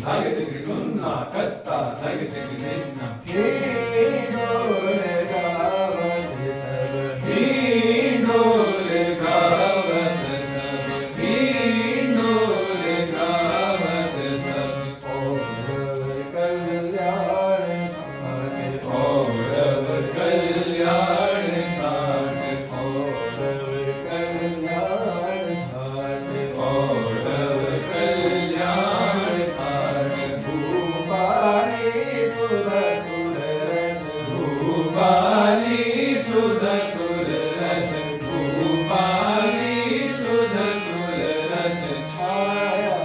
धागतिक धुन्ना कत्ता धागतिक धिन्ना हिंडोल गावत सब हिंडोल गावत सब हिंडोल गावत सब कौरव कल्याण ठाट कौरव कल्याण ठाट कौरव कल्याण ठाट कौरव कल्याण ठाट भूपाली सुर सुर रच भूपाली सुध सुर रच भूपाली सुध सुर रच छाया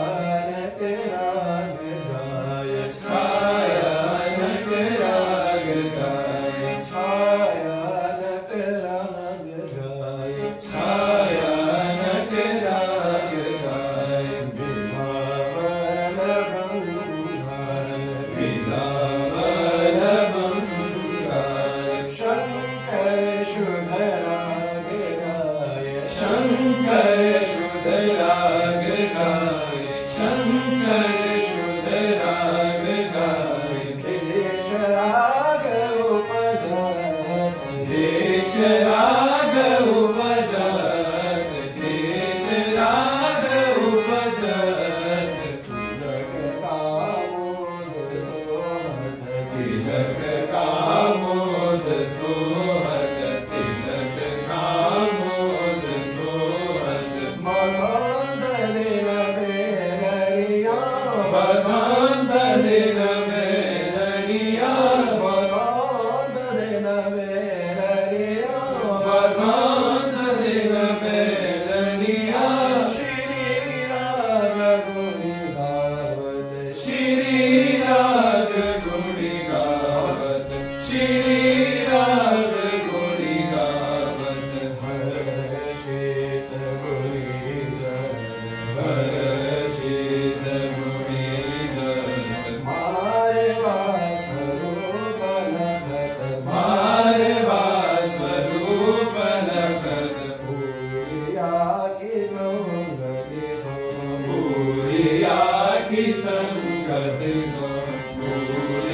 नट राग गाय छाया नट राग गाय छाया नट राग गाय छाया नट राग गाय बिहावल बंधाय बिलावल बंगाय शंकर शुभ राग गाय शंकर शुद्ध राग गाय शंकर शुद्ध राग गाय देश राग उपजत देश राग उपजत देश राग उपजत तिलक कामोद सोहत तिलक कामोद सोहत तिलक कामोद सोहत मसंद दिन बेलरिया बसंत दिन बेलरिया मसंद दिन बेलरिया बसंत दिन बेलरिया श्री राग गुणी गावत श्री राग गुणी गावत श्री राग गुणी गावत हर्षित गुणी हर्षित गुणी मारवा स्वरूप लखत मारवा स्वरूप लखत भूरिया की संगति सो भूरिया की संगत सो भूरिया